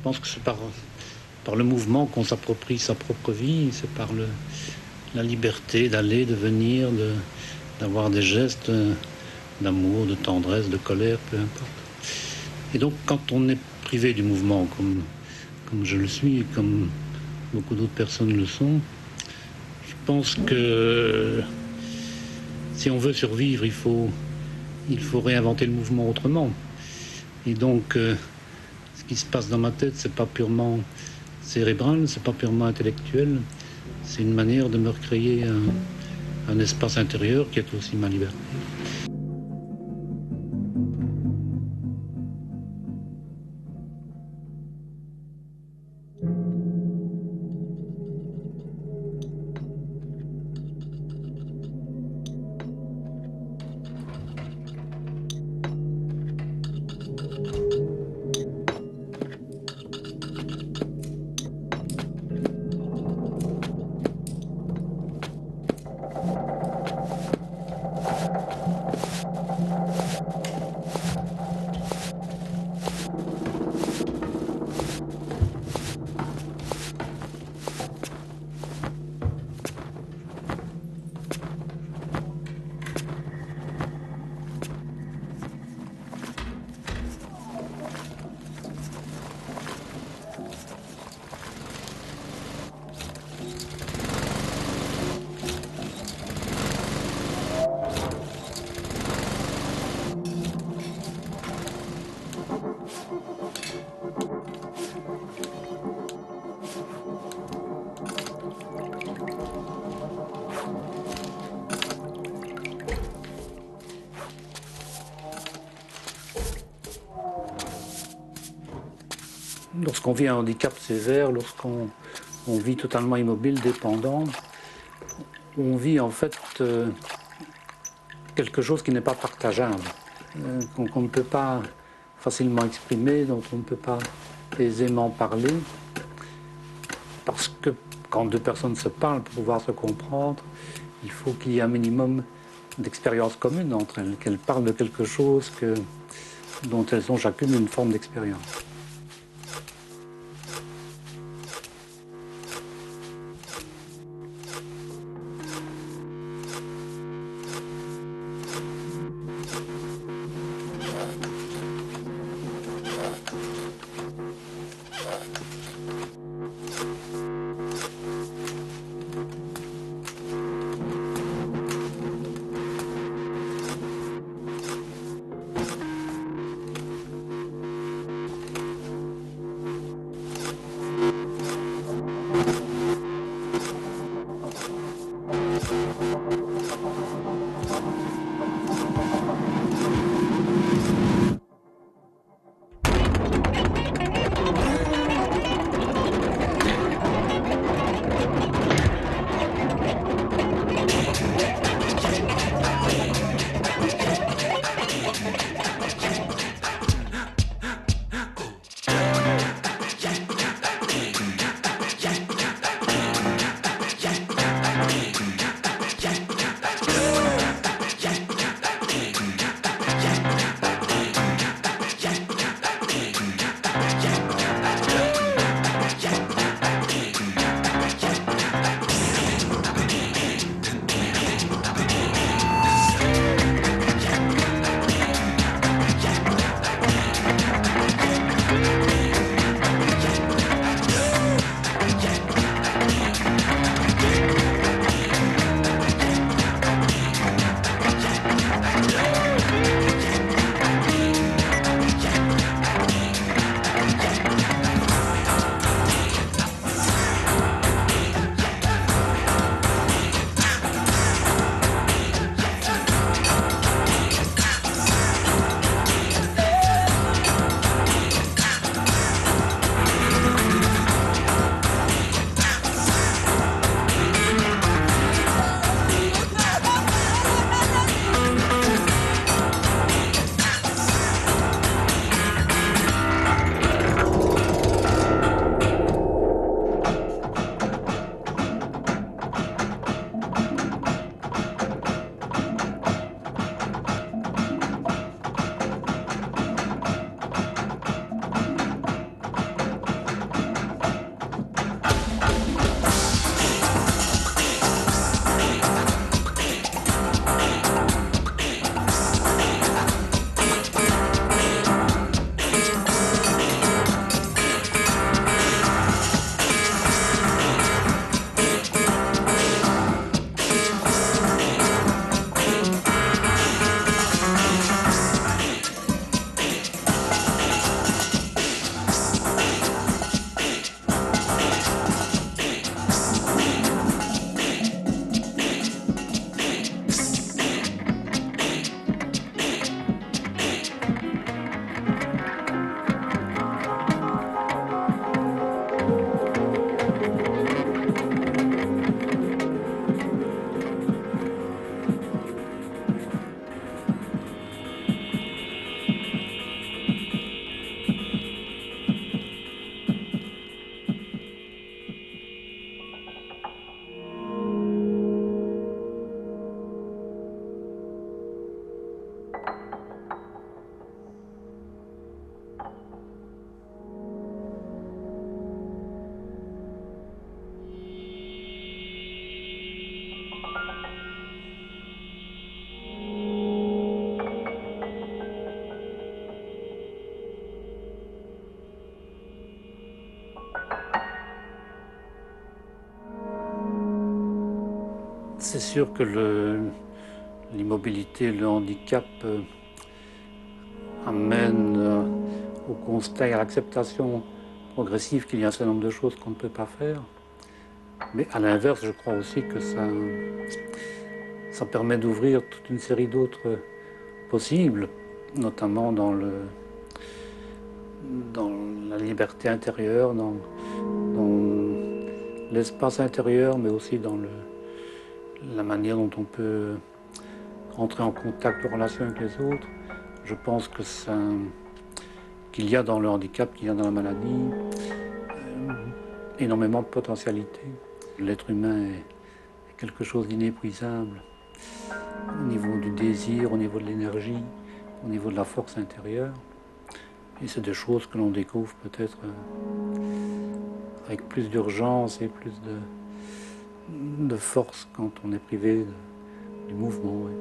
pense que c'est par le mouvement qu'on s'approprie sa propre vie, c'est par la liberté d'aller, de venir, d'avoir des gestes d'amour, de tendresse, de colère, peu importe. Et donc quand on est privé du mouvement, comme je le suis, et comme beaucoup d'autres personnes le sont, je pense que si on veut survivre, il faut réinventer le mouvement autrement. Et donc, ce qui se passe dans ma tête, c'est pas purement cérébral, c'est pas purement intellectuel, c'est une manière de me recréer un espace intérieur qui est aussi ma liberté. Lorsqu'on vit un handicap sévère, lorsqu'on vit totalement immobile, dépendant, on vit en fait quelque chose qui n'est pas partageable, qu'on ne peut pas facilement exprimer, dont on ne peut pas aisément parler, parce que quand deux personnes se parlent, pour pouvoir se comprendre, il faut qu'il y ait un minimum d'expérience commune entre elles, qu'elles parlent de quelque chose dont elles ont chacune une forme d'expérience. C'est sûr que l'immobilité, le handicap amène au constat et à l'acceptation progressive qu'il y a un certain nombre de choses qu'on ne peut pas faire. Mais à l'inverse, je crois aussi que ça permet d'ouvrir toute une série d'autres possibles, notamment dans la liberté intérieure, dans l'espace intérieur, mais aussi dans la manière dont on peut entrer en contact, en relation avec les autres. Je pense que qu'il y a dans le handicap, qu'il y a dans la maladie, énormément de potentialités. L'être humain est quelque chose d'inépuisable au niveau du désir, au niveau de l'énergie, au niveau de la force intérieure. Et c'est des choses que l'on découvre peut-être avec plus d'urgence et plus de force quand on est privé du mouvement. Ouais.